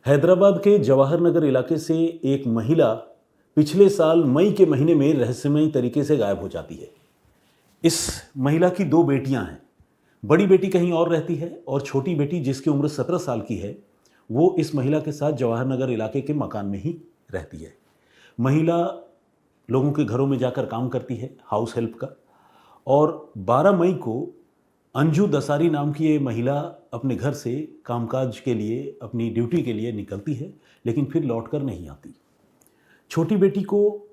हैदराबाद के जवाहर नगर इलाके से एक महिला पिछले साल मई के महीने में रहस्यमयी तरीके से गायब हो जाती है। इस महिला की दो बेटियां हैं। बड़ी बेटी कहीं और रहती है और छोटी बेटी जिसकी उम्र 17 साल की है वो इस महिला के साथ जवाहर नगर इलाके के मकान में ही रहती है। महिला लोगों के घरों में जाकर काम करती है, हाउस हेल्प का। और 12 मई को अंजू दसारी नाम की ये महिला अपने घर से कामकाज के लिए, अपनी ड्यूटी के लिए निकलती है, लेकिन फिर लौटकर नहीं आती। छोटी बेटी को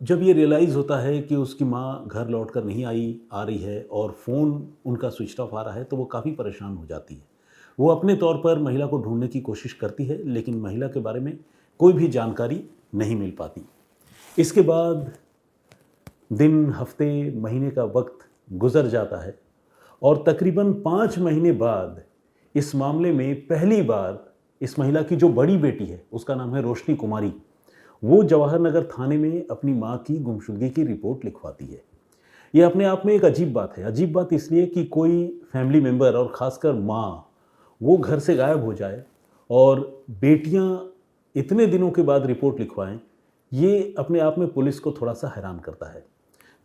जब ये रियलाइज़ होता है कि उसकी माँ घर लौटकर नहीं आ रही है और फ़ोन उनका स्विच ऑफ आ रहा है, तो वो काफ़ी परेशान हो जाती है। वो अपने तौर पर महिला को ढूंढने की कोशिश करती है, लेकिन महिला के बारे में कोई भी जानकारी नहीं मिल पाती। इसके बाद दिन, हफ्ते, महीने का वक्त गुजर जाता है और तकरीबन 5 महीने बाद इस मामले में पहली बार इस महिला की जो बड़ी बेटी है, उसका नाम है रोशनी कुमारी, वो जवाहर नगर थाने में अपनी माँ की गुमशुदगी की रिपोर्ट लिखवाती है। ये अपने आप में एक अजीब बात है। अजीब बात इसलिए कि कोई फैमिली मेम्बर और ख़ासकर माँ वो घर से गायब हो जाए और बेटियाँ इतने दिनों के बाद रिपोर्ट लिखवाएं, ये अपने आप में पुलिस को थोड़ा सा हैरान करता है।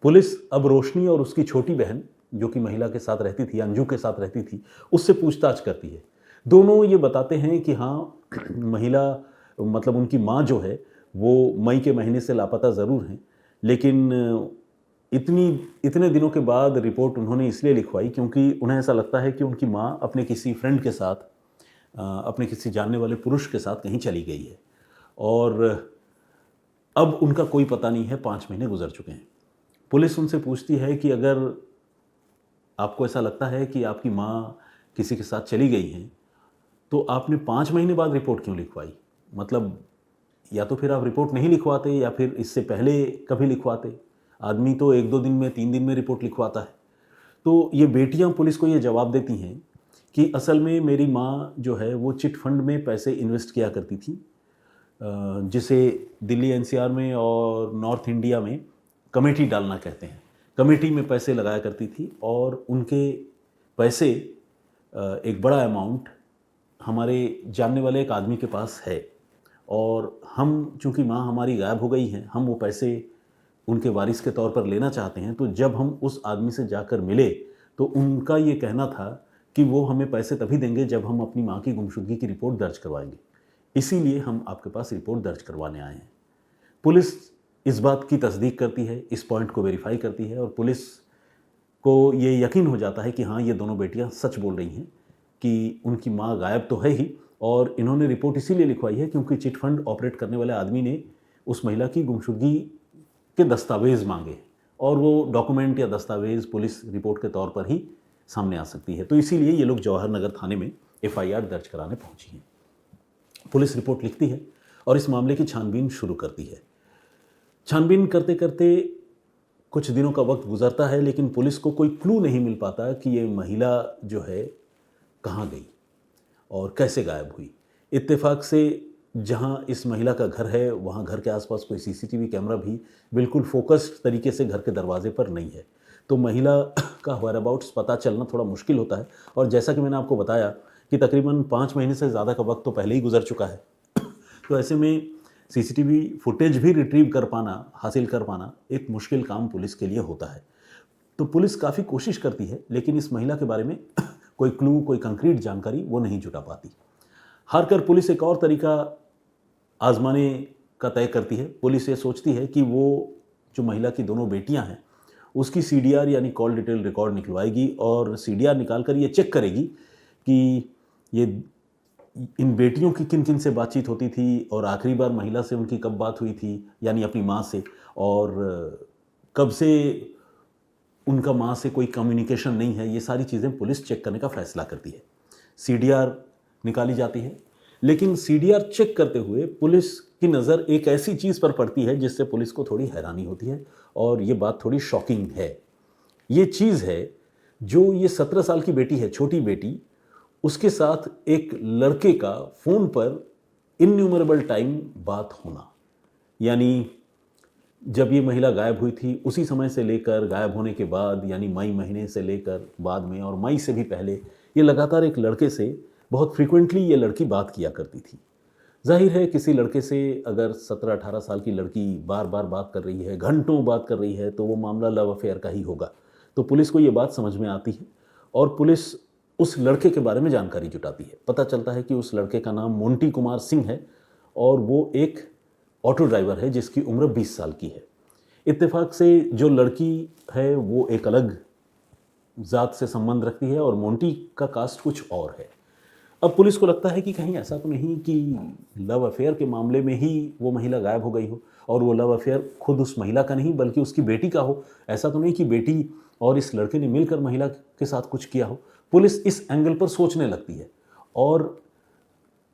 पुलिस अब रोशनी और उसकी छोटी बहन, जो कि महिला के साथ रहती थी, अंजू के साथ रहती थी, उससे पूछताछ करती है। दोनों ये बताते हैं कि हाँ, महिला मतलब उनकी माँ जो है वो मई के महीने से लापता ज़रूर हैं, लेकिन इतने दिनों के बाद रिपोर्ट उन्होंने इसलिए लिखवाई क्योंकि उन्हें ऐसा लगता है कि उनकी माँ अपने किसी फ्रेंड के साथ, अपने किसी जानने वाले पुरुष के साथ कहीं चली गई है और अब उनका कोई पता नहीं है। 5 महीने गुजर चुके हैं। पुलिस उनसे पूछती है कि अगर आपको ऐसा लगता है कि आपकी माँ किसी के साथ चली गई हैं, तो आपने 5 महीने बाद रिपोर्ट क्यों लिखवाई? मतलब या तो फिर आप रिपोर्ट नहीं लिखवाते या फिर इससे पहले कभी लिखवाते। आदमी तो 1-2 दिन में, 3 दिन में रिपोर्ट लिखवाता है। तो ये बेटियां पुलिस को ये जवाब देती हैं कि असल में मेरी माँ जो है वो चिट फंड में पैसे इन्वेस्ट किया करती थी, जिसे दिल्ली एनसीआर में और नॉर्थ इंडिया में कमेटी डालना कहते हैं। कमेटी में पैसे लगाया करती थी और उनके पैसे, एक बड़ा अमाउंट हमारे जानने वाले एक आदमी के पास है और हम, चूँकि माँ हमारी गायब हो गई हैं, हम वो पैसे उनके वारिस के तौर पर लेना चाहते हैं। तो जब हम उस आदमी से जाकर मिले तो उनका ये कहना था कि वो हमें पैसे तभी देंगे जब हम अपनी माँ की गुमशुदगी की रिपोर्ट दर्ज करवाएंगे। इसीलिए हम आपके पास रिपोर्ट दर्ज करवाने आए हैं। पुलिस इस बात की तस्दीक करती है, इस पॉइंट को वेरीफाई करती है और पुलिस को ये यकीन हो जाता है कि हाँ, ये दोनों बेटियाँ सच बोल रही हैं कि उनकी माँ गायब तो है ही और इन्होंने रिपोर्ट इसीलिए लिखवाई है क्योंकि चिट फंड ऑपरेट करने वाले आदमी ने उस महिला की गुमशुदगी के दस्तावेज़ मांगे और वो डॉक्यूमेंट या दस्तावेज़ पुलिस रिपोर्ट के तौर पर ही सामने आ सकती है। तो इसीलिए ये लोग जवाहर नगर थाने में एफआईआर दर्ज कराने पहुंची हैं। पुलिस रिपोर्ट लिखती है और इस मामले की छानबीन शुरू करती है। छानबीन करते करते कुछ दिनों का वक्त गुजरता है, लेकिन पुलिस को कोई क्लू नहीं मिल पाता कि ये महिला जो है कहाँ गई और कैसे गायब हुई। इत्तेफाक से जहाँ इस महिला का घर है वहाँ घर के आसपास कोई सीसीटीवी कैमरा भी बिल्कुल फोकस्ड तरीके से घर के दरवाजे पर नहीं है। तो महिला का व्हेयरअबाउट्स पता चलना थोड़ा मुश्किल होता है और जैसा कि मैंने आपको बताया कि तकरीबन 5 महीने से ज़्यादा का वक्त तो पहले ही गुजर चुका है। तो ऐसे में सीसीटीवी फुटेज भी रिट्रीव कर पाना, हासिल कर पाना एक मुश्किल काम पुलिस के लिए होता है। तो पुलिस काफ़ी कोशिश करती है, लेकिन इस महिला के बारे में कोई क्लू, कोई कंक्रीट जानकारी वो नहीं जुटा पाती। हार कर पुलिस एक और तरीका आजमाने का तय करती है। पुलिस ये सोचती है कि वो जो महिला की दोनों बेटियां हैं उसकी सीडीआर यानी कॉल डिटेल रिकॉर्ड निकलवाएगी और सीडीआर निकाल कर ये चेक करेगी कि ये इन बेटियों की किन किन से बातचीत होती थी और आखिरी बार महिला से उनकी कब बात हुई थी, यानी अपनी माँ से, और कब से उनका माँ से कोई कम्युनिकेशन नहीं है। ये सारी चीज़ें पुलिस चेक करने का फैसला करती है। सीडीआर निकाली जाती है, लेकिन सीडीआर चेक करते हुए पुलिस की नज़र एक ऐसी चीज़ पर पड़ती है जिससे पुलिस को थोड़ी हैरानी होती है और ये बात थोड़ी शॉकिंग है। ये चीज़ है जो ये 17 साल की बेटी है, छोटी बेटी, उसके साथ एक लड़के का फ़ोन पर इन्यूमरेबल टाइम बात होना। यानी जब ये महिला गायब हुई थी उसी समय से लेकर गायब होने के बाद, यानी मई महीने से लेकर बाद में और मई से भी पहले, ये लगातार एक लड़के से बहुत फ्रीक्वेंटली ये लड़की बात किया करती थी। जाहिर है किसी लड़के से अगर 17-18 साल की लड़की बार बार बात कर रही है, घंटों बात कर रही है, तो वो मामला लव अफेयर का ही होगा। तो पुलिस को ये बात समझ में आती है और पुलिस उस लड़के के बारे में जानकारी जुटाती है। पता चलता है कि उस लड़के का नाम मोंटी कुमार सिंह है और वो एक ऑटो ड्राइवर है जिसकी उम्र 20 साल की है। इत्तेफाक से जो लड़की है वो एक अलग ज़ात से संबंध रखती है और मोंटी का कास्ट कुछ और है। अब पुलिस को लगता है कि कहीं ऐसा तो नहीं कि लव अफेयर के मामले में ही वो महिला गायब हो गई हो और वो लव अफेयर खुद उस महिला का नहीं बल्कि उसकी बेटी का हो। ऐसा तो नहीं कि बेटी और इस लड़के ने मिलकर महिला के साथ कुछ किया हो। पुलिस इस एंगल पर सोचने लगती है और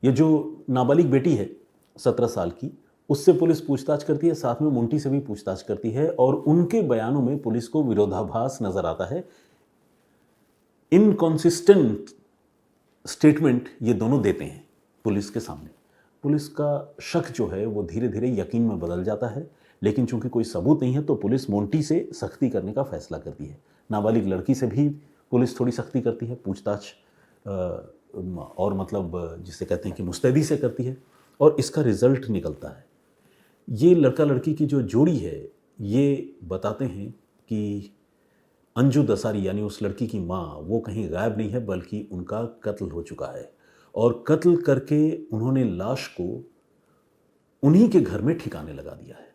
ये जो नाबालिग बेटी है 17 साल की, उससे पुलिस पूछताछ करती है, साथ में मोंटी से भी पूछताछ करती है और उनके बयानों में पुलिस को विरोधाभास नजर आता है। इनकॉन्सिस्टेंट स्टेटमेंट ये दोनों देते हैं पुलिस के सामने। पुलिस का शक जो है वो धीरे धीरे यकीन में बदल जाता है, लेकिन चूंकि कोई सबूत नहीं है तो पुलिस मोंटी से सख्ती करने का फैसला करती है। नाबालिग लड़की से भी पुलिस थोड़ी सख्ती करती है, पूछताछ और मतलब जिसे कहते हैं कि मुस्तैदी से करती है और इसका रिजल्ट निकलता है। ये लड़का लड़की की जो जोड़ी है ये बताते हैं कि अंजू दसारी यानी उस लड़की की माँ वो कहीं गायब नहीं है बल्कि उनका कत्ल हो चुका है और कत्ल करके उन्होंने लाश को उन्हीं के घर में ठिकाने लगा दिया है।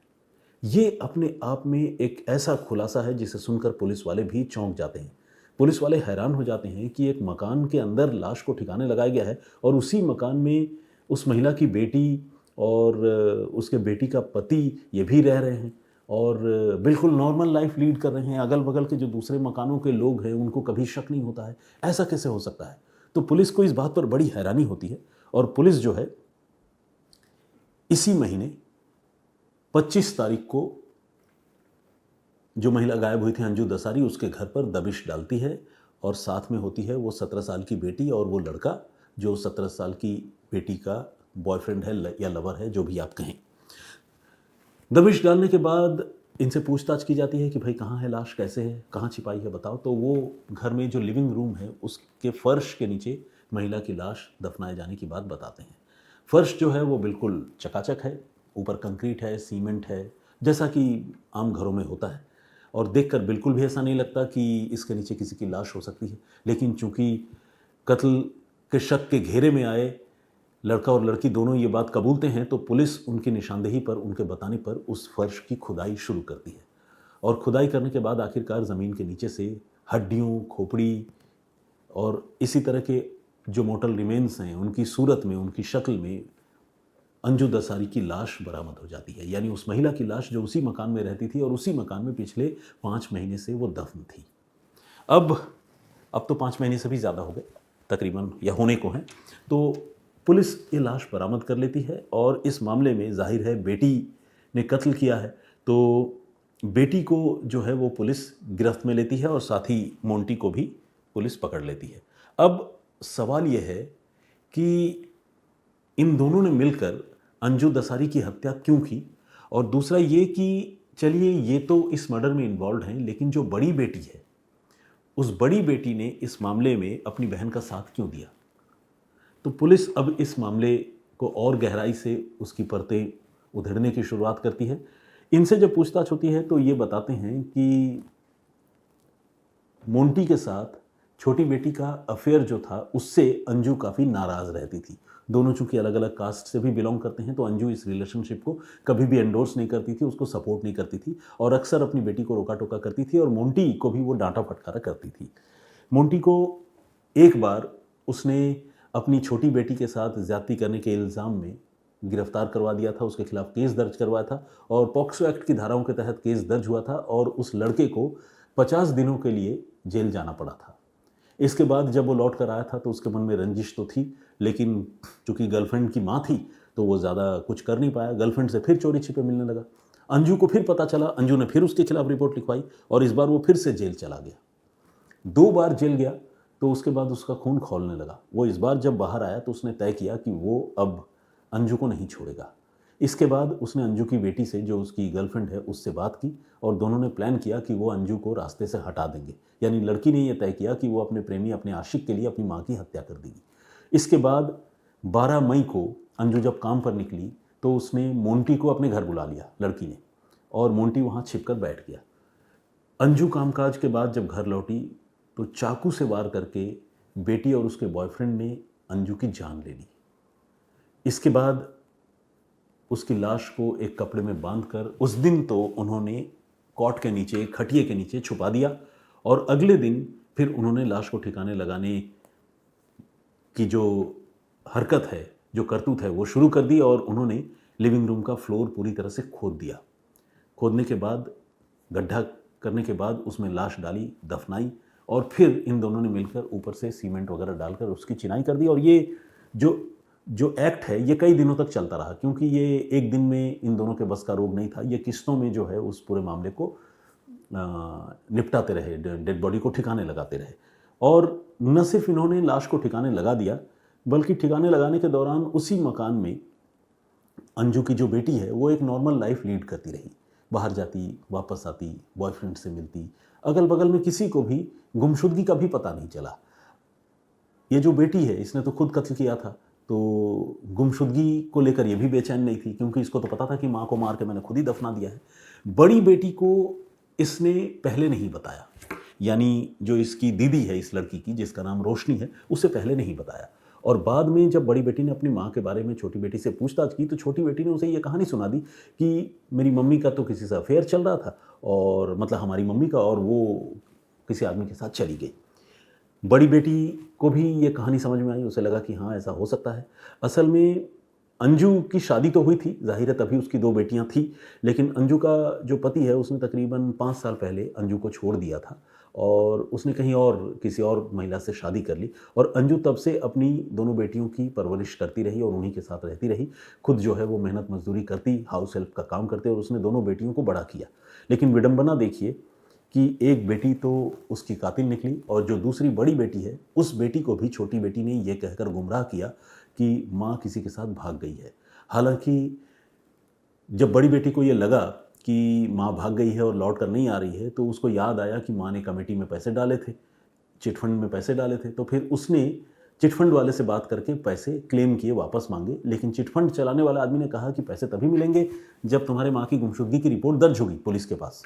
ये अपने आप में एक ऐसा खुलासा है जिसे सुनकर पुलिस वाले भी चौंक जाते हैं। पुलिस वाले हैरान हो जाते हैं कि एक मकान के अंदर लाश को ठिकाने लगाया गया है और उसी मकान में उस महिला की बेटी और उसके बेटी का पति ये भी रह रहे हैं और बिल्कुल नॉर्मल लाइफ लीड कर रहे हैं। अगल बगल के जो दूसरे मकानों के लोग हैं उनको कभी शक नहीं होता है। ऐसा कैसे हो सकता है? तो पुलिस को इस बात पर बड़ी हैरानी होती है और पुलिस जो है इसी महीने 25 तारीख को जो महिला गायब हुई थी अंजू दसारी, उसके घर पर दबिश डालती है और साथ में होती है वो 17 साल की बेटी और वो लड़का जो 17 साल की बेटी का बॉयफ्रेंड है या लवर है, जो भी आप कहें। दबिश डालने के बाद इनसे पूछताछ की जाती है कि भाई कहाँ है लाश, कैसे है, कहाँ छिपाई है, बताओ। तो वो घर में जो लिविंग रूम है उसके फर्श के नीचे महिला की लाश दफनाए जाने की बात बताते हैं। फर्श जो है वो बिल्कुल चकाचक है, ऊपर कंक्रीट है, सीमेंट है, जैसा कि आम घरों में होता है और देखकर बिल्कुल भी ऐसा नहीं लगता कि इसके नीचे किसी की लाश हो सकती है। लेकिन चूंकि कत्ल के शक के घेरे में आए लड़का और लड़की दोनों ये बात कबूलते हैं तो पुलिस उनकी निशानदेही पर, उनके बताने पर उस फर्श की खुदाई शुरू करती है और खुदाई करने के बाद आखिरकार ज़मीन के नीचे से हड्डियों, खोपड़ी और इसी तरह के जो मोर्टल रिमेन्स हैं उनकी सूरत में, उनकी शक्ल में अंजू दसारी की लाश बरामद हो जाती है। यानी उस महिला की लाश जो उसी मकान में रहती थी और उसी मकान में पिछले 5 महीने से वो दफन थी। अब तो 5 महीने से भी ज़्यादा हो गए तकरीबन, या होने को हैं। तो पुलिस ये लाश बरामद कर लेती है और इस मामले में जाहिर है बेटी ने कत्ल किया है तो बेटी को जो है वो पुलिस गिरफ्त में लेती है और साथ ही मोंटी को भी पुलिस पकड़ लेती है। अब सवाल ये है कि इन दोनों ने मिलकर अंजू दसारी की हत्या क्यों की, और दूसरा ये कि चलिए ये तो इस मर्डर में इन्वॉल्व हैं, लेकिन जो बड़ी बेटी है उस बड़ी बेटी ने इस मामले में अपनी बहन का साथ क्यों दिया। तो पुलिस अब इस मामले को और गहराई से उसकी परतें उधेड़ने की शुरुआत करती है। इनसे जब पूछताछ होती है तो ये बताते हैं कि मोंटी के साथ छोटी बेटी का अफेयर जो था उससे अंजू काफ़ी नाराज़ रहती थी। दोनों चूंकि अलग अलग कास्ट से भी बिलोंग करते हैं तो अंजू इस रिलेशनशिप को कभी भी एंडोर्स नहीं करती थी, उसको सपोर्ट नहीं करती थी और अक्सर अपनी बेटी को रोका टोका करती थी और मोंटी को भी वो डांटा फटकारा करती थी। मोंटी को एक बार उसने अपनी छोटी बेटी के साथ ज़्यादती करने के इल्ज़ाम में गिरफ्तार करवा दिया था, उसके खिलाफ केस दर्ज करवाया था और पॉक्सो एक्ट की धाराओं के तहत केस दर्ज हुआ था और उस लड़के को 50 दिनों के लिए जेल जाना पड़ा था। इसके बाद जब वो लौट कर आया था तो उसके मन में रंजिश तो थी, लेकिन चूंकि गर्लफ्रेंड की माँ थी तो वो ज़्यादा कुछ कर नहीं पाया। गर्लफ्रेंड से फिर चोरी छिपे मिलने लगा। अंजू को फिर पता चला, अंजू ने फिर उसके खिलाफ रिपोर्ट लिखवाई और इस बार वो फिर से जेल चला गया। 2 बार जेल गया तो उसके बाद उसका खून खौलने लगा। वो इस बार जब बाहर आया तो उसने तय किया कि वो अब अंजू को नहीं छोड़ेगा। इसके बाद उसने अंजू की बेटी से, जो उसकी गर्लफ्रेंड है, उससे बात की और दोनों ने प्लान किया कि वो अंजू को रास्ते से हटा देंगे। यानी लड़की ने यह तय किया कि वो अपने प्रेमी, अपने आशिक के लिए अपनी माँ की हत्या कर देगी। इसके बाद 12 मई को अंजू जब काम पर निकली तो उसने मोंटी को अपने घर बुला लिया लड़की ने, और मोंटी वहाँ छिपकर बैठ गया। अंजू कामकाज के बाद जब घर लौटी तो चाकू से वार करके बेटी और उसके बॉयफ्रेंड ने अंजू की जान ले ली। इसके बाद उसकी लाश को एक कपड़े में बांधकर उस दिन तो उन्होंने कॉट के नीचे, खटिए के नीचे छुपा दिया, और अगले दिन फिर उन्होंने लाश को ठिकाने लगाने की जो हरकत है, जो करतूत है, वो शुरू कर दी, और उन्होंने लिविंग रूम का फ्लोर पूरी तरह से खोद दिया। खोदने के बाद, गड्ढा करने के बाद उसमें लाश डाली, दफनाई, और फिर इन दोनों ने मिलकर ऊपर से सीमेंट वगैरह डालकर उसकी चिनाई कर दी। और ये जो एक्ट है ये कई दिनों तक चलता रहा, क्योंकि ये एक दिन में इन दोनों के बस का रोग नहीं था। ये किस्तों में जो है उस पूरे मामले को निपटाते रहे, डेड बॉडी को ठिकाने लगाते रहे। और न सिर्फ इन्होंने लाश को ठिकाने लगा दिया, बल्कि ठिकाने लगाने के दौरान उसी मकान में अंजू की जो बेटी है वो एक नॉर्मल लाइफ लीड करती रही। बाहर जाती, वापस आती, बॉयफ्रेंड से मिलती, अगल बगल में किसी को भी गुमशुदगी का भी पता नहीं चला। ये जो बेटी है इसने तो खुद कत्ल किया था, तो गुमशुदगी को लेकर ये भी बेचैन नहीं थी, क्योंकि इसको तो पता था कि माँ को मार के मैंने खुद ही दफना दिया है। बड़ी बेटी को इसने पहले नहीं बताया, यानी जो इसकी दीदी है इस लड़की की, जिसका नाम रोशनी है, उसे पहले नहीं बताया। और बाद में जब बड़ी बेटी ने अपनी माँ के बारे में छोटी बेटी से पूछताछ की तो छोटी बेटी ने उसे ये कहानी सुना दी कि मेरी मम्मी का तो किसी से अफेयर चल रहा था, और मतलब हमारी मम्मी का, और वो किसी आदमी के साथ चली गई। बड़ी बेटी को भी ये कहानी समझ में आई, उसे लगा कि हाँ ऐसा हो सकता है। असल में अंजू की शादी तो हुई थी, जाहिर है तभी उसकी 2 बेटियां थी, लेकिन अंजू का जो पति है उसने तकरीबन 5 साल पहले अंजू को छोड़ दिया था, और उसने कहीं और किसी और महिला से शादी कर ली। और अंजू तब से अपनी दोनों बेटियों की परवरिश करती रही और उन्हीं के साथ रहती रही। खुद जो है वो मेहनत मजदूरी करती, हाउस हेल्प का काम करते, और उसने दोनों बेटियों को बड़ा किया। लेकिन विडंबना देखिए कि एक बेटी तो उसकी कातिल निकली, और जो दूसरी बड़ी बेटी है उस बेटी को भी छोटी बेटी ने ये कहकर गुमराह किया कि माँ किसी के साथ भाग गई है। हालांकि जब बड़ी बेटी को ये लगा कि माँ भाग गई है और लौट कर नहीं आ रही है, तो उसको याद आया कि माँ ने कमेटी में पैसे डाले थे, चिटफंड में पैसे डाले थे, तो फिर उसने चिटफंड वाले से बात करके पैसे क्लेम किए, वापस मांगे। लेकिन चिटफंड चलाने वाला आदमी ने कहा कि पैसे तभी मिलेंगे जब तुम्हारे माँ की गुमशुदगी की रिपोर्ट दर्ज होगी पुलिस के पास।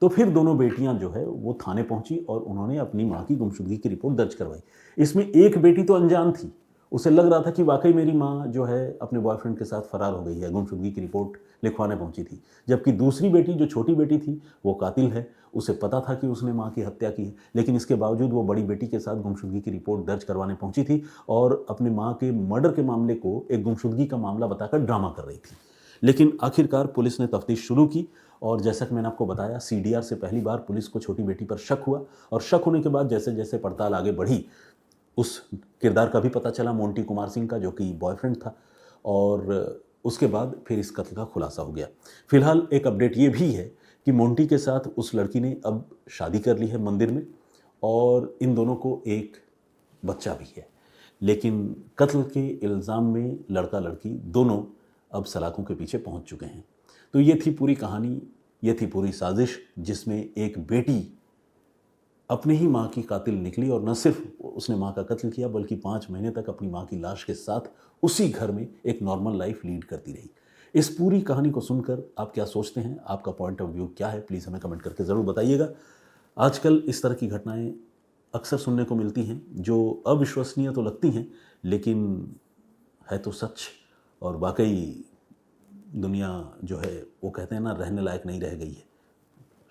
तो फिर दोनों बेटियां जो है वो थाने पहुंची और उन्होंने अपनी माँ की गुमशुदगी की रिपोर्ट दर्ज करवाई। इसमें एक बेटी तो अनजान थी, उसे लग रहा था कि वाकई मेरी माँ जो है अपने बॉयफ्रेंड के साथ फरार हो गई है, गुमशुदगी की रिपोर्ट लिखवाने पहुंची थी। जबकि दूसरी बेटी जो छोटी बेटी थी वो कातिल है, उसे पता था कि उसने माँ की हत्या की है, लेकिन इसके बावजूद वो बड़ी बेटी के साथ गुमशुदगी की रिपोर्ट दर्ज करवाने पहुंची थी और अपनी माँ के मर्डर के मामले को एक गुमशुदगी का मामला बताकर ड्रामा कर रही थी। लेकिन आखिरकार पुलिस ने तफ्तीश शुरू की, और जैसा कि मैंने आपको बताया, सीडीआर से पहली बार पुलिस को छोटी बेटी पर शक हुआ, और शक होने के बाद जैसे जैसे पड़ताल आगे बढ़ी, उस किरदार का भी पता चला, मोंटी कुमार सिंह का, जो कि बॉयफ्रेंड था, और उसके बाद फिर इस कत्ल का खुलासा हो गया। फिलहाल एक अपडेट ये भी है कि मोंटी के साथ उस लड़की ने अब शादी कर ली है मंदिर में, और इन दोनों को एक बच्चा भी है। लेकिन कत्ल के इल्ज़ाम में लड़का लड़की दोनों अब सलाखों के पीछे पहुंच चुके हैं। तो ये थी पूरी कहानी, ये थी पूरी साजिश, जिसमें एक बेटी अपने ही माँ की कातिल निकली, और न सिर्फ उसने माँ का कत्ल किया बल्कि 5 महीने तक अपनी माँ की लाश के साथ उसी घर में एक नॉर्मल लाइफ लीड करती रही। इस पूरी कहानी को सुनकर आप क्या सोचते हैं, आपका पॉइंट ऑफ व्यू क्या है, प्लीज़ हमें कमेंट करके ज़रूर बताइएगा। आजकल इस तरह की घटनाएं अक्सर सुनने को मिलती हैं जो अविश्वसनीय तो लगती हैं, लेकिन है तो सच, और वाकई दुनिया जो है वो कहते हैं ना, रहने लायक नहीं रह गई है।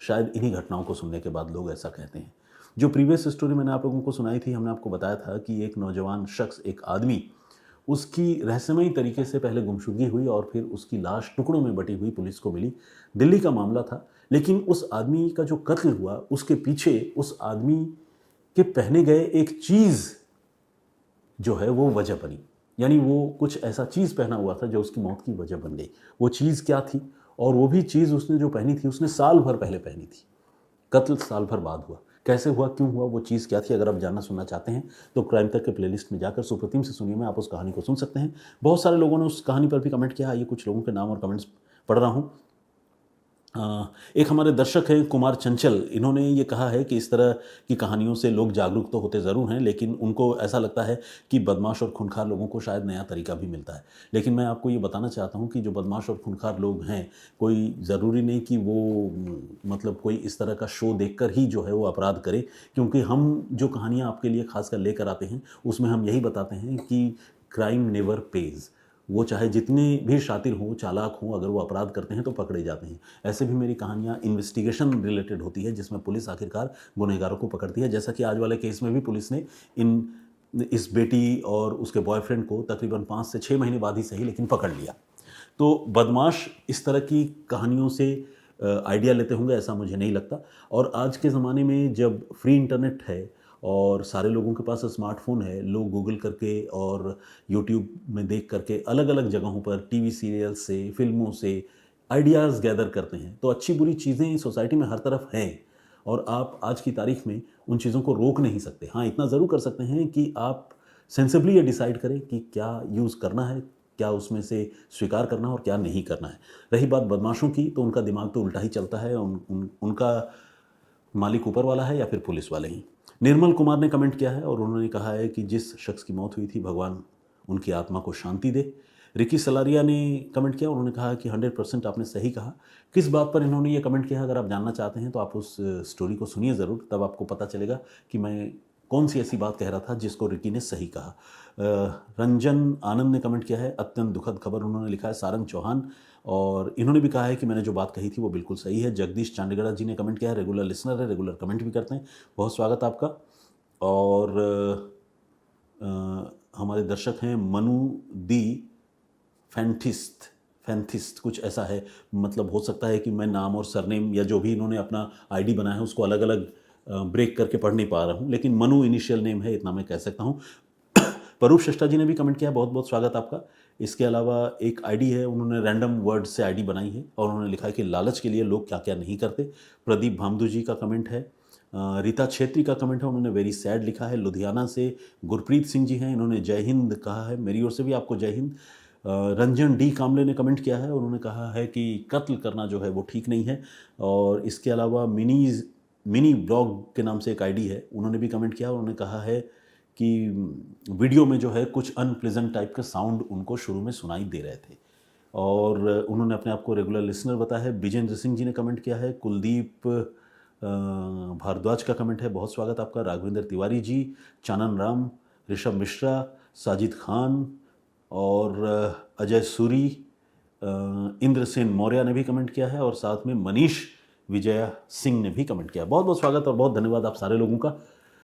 शायद इन्हीं घटनाओं को सुनने के बाद लोग ऐसा कहते हैं। जो प्रीवियस स्टोरी मैंने आप लोगों को सुनाई थी, हमने आपको बताया था कि एक नौजवान शख्स, एक आदमी, उसकी रहस्यमयी तरीके से पहले गुमशुदगी हुई और फिर उसकी लाश टुकड़ों में बटी हुई पुलिस को मिली। दिल्ली का मामला था, लेकिन उस आदमी का जो कत्ल हुआ उसके पीछे उस आदमी के पहने गए एक चीज़ जो है वो वजह बनी, यानी वो कुछ ऐसा चीज़ पहना हुआ था जो उसकी मौत की वजह बन गई। वो चीज़ क्या थी, और वो भी चीज़ उसने जो पहनी थी उसने साल भर पहले पहनी थी, कत्ल साल भर बाद हुआ। कैसे हुआ, क्यों हुआ, वो चीज़ क्या थी, अगर आप जानना सुनना चाहते हैं तो क्राइम तक के प्लेलिस्ट में जाकर सुप्रतिम से सुनिए में आप उस कहानी को सुन सकते हैं। बहुत सारे लोगों ने उस कहानी पर भी कमेंट किया, ये कुछ लोगों के नाम और कमेंट्स पढ़ रहा हूँ। एक हमारे दर्शक हैं कुमार चंचल, इन्होंने ये कहा है कि इस तरह की कहानियों से लोग जागरूक तो होते ज़रूर हैं, लेकिन उनको ऐसा लगता है कि बदमाश और खूंखार लोगों को शायद नया तरीका भी मिलता है। लेकिन मैं आपको ये बताना चाहता हूँ कि जो बदमाश और खूंखार लोग हैं, कोई ज़रूरी नहीं कि वो मतलब कोई इस तरह का शो देखकर ही जो है वो अपराध करे, क्योंकि हम जो कहानियाँ आपके लिए खासकर लेकर आते हैं, उसमें हम यही बताते हैं कि क्राइम नेवर पेज़। वो चाहे जितने भी शातिर हों, चालाक हों, अगर वो अपराध करते हैं तो पकड़े जाते हैं। ऐसे भी मेरी कहानियाँ इन्वेस्टिगेशन रिलेटेड होती है, जिसमें पुलिस आखिरकार गुनहगारों को पकड़ती है, जैसा कि आज वाले केस में भी पुलिस ने इस बेटी और उसके बॉयफ्रेंड को तकरीबन 5 से 6 महीने बाद ही सही, लेकिन पकड़ लिया। तो बदमाश इस तरह की कहानियों से आइडिया लेते होंगे, ऐसा मुझे नहीं लगता। और आज के ज़माने में जब फ्री इंटरनेट है और सारे लोगों के पास स्मार्टफ़ोन है, लोग गूगल करके और यूट्यूब में देख करके अलग-अलग जगहों पर टीवी सीरियल से, फ़िल्मों से आइडियाज़ गैदर करते हैं। तो अच्छी-बुरी चीज़ें सोसाइटी में हर तरफ हैं और आप आज की तारीख में उन चीज़ों को रोक नहीं सकते। हाँ, इतना ज़रूर कर सकते हैं कि आप सेंसिबली ये डिसाइड करें कि क्या यूज़ करना है, क्या उसमें से स्वीकार करना है और क्या नहीं करना है। रही बात बदमाशों की, तो उनका दिमाग तो उल्टा ही चलता है। उनका मालिक ऊपर वाला है या फिर पुलिस वाले ही। निर्मल कुमार ने कमेंट किया है और उन्होंने कहा है कि जिस शख्स की मौत हुई थी, भगवान उनकी आत्मा को शांति दे। रिकी सलारिया ने कमेंट किया, उन्होंने कहा कि 100% आपने सही कहा। किस बात पर इन्होंने ये कमेंट किया, अगर आप जानना चाहते हैं तो आप उस स्टोरी को सुनिए ज़रूर, तब आपको पता चलेगा कि मैं कौन सी ऐसी बात कह रहा था जिसको रिकी ने सही कहा। रंजन आनंद ने कमेंट किया है, अत्यंत दुखद खबर उन्होंने लिखा है, सारंग चौहान, और इन्होंने भी कहा है कि मैंने जो बात कही थी वो बिल्कुल सही है। जगदीश चांडीगढ़ जी ने कमेंट किया है, रेगुलर लिसनर है, रेगुलर कमेंट भी करते हैं, बहुत स्वागत आपका। और हमारे दर्शक हैं मनु दी फैंथिस्ट कुछ ऐसा है, मतलब हो सकता है कि मैं नाम और सरनेम या जो भी इन्होंने अपना आईडी बनाया है उसको अलग अलग ब्रेक करके पढ़ नहीं पा रहा हूँ, लेकिन मनु इनिशियल नेम है, इतना मैं कह सकता हूँ। परूप श्रेष्ठा जी ने भी कमेंट किया, बहुत बहुत स्वागत आपका। इसके अलावा एक आईडी है, उन्होंने रैंडम वर्ड से आईडी बनाई है और उन्होंने लिखा है कि लालच के लिए लोग क्या क्या नहीं करते। प्रदीप भामदू जी का कमेंट है। रीता छेत्री का कमेंट है, उन्होंने वेरी सैड लिखा है। लुधियाना से गुरप्रीत सिंह जी हैं, इन्होंने जय हिंद कहा है, मेरी ओर से भी आपको जय हिंद। रंजन डी कामले ने कमेंट किया है, उन्होंने कहा है कि कत्ल करना जो है वो ठीक नहीं है। और इसके अलावा मिनी ब्लॉग के नाम से एक आईडी है, उन्होंने भी कमेंट किया, उन्होंने कहा है कि वीडियो में जो है कुछ अनप्लेजेंट टाइप का साउंड उनको शुरू में सुनाई दे रहे थे। और उन्होंने अपने आप को रेगुलर लिसनर बताया है। विजेंद्र सिंह जी ने कमेंट किया है। कुलदीप भारद्वाज का कमेंट है, बहुत स्वागत आपका। राघवेंद्र तिवारी जी, चानन राम, ऋषभ मिश्रा, साजिद खान और अजय सूरी, इंद्रसेन मौर्य ने भी कमेंट किया है, और साथ में मनीष विजया सिंह ने भी कमेंट किया। बहुत बहुत स्वागत और बहुत धन्यवाद आप सारे लोगों का।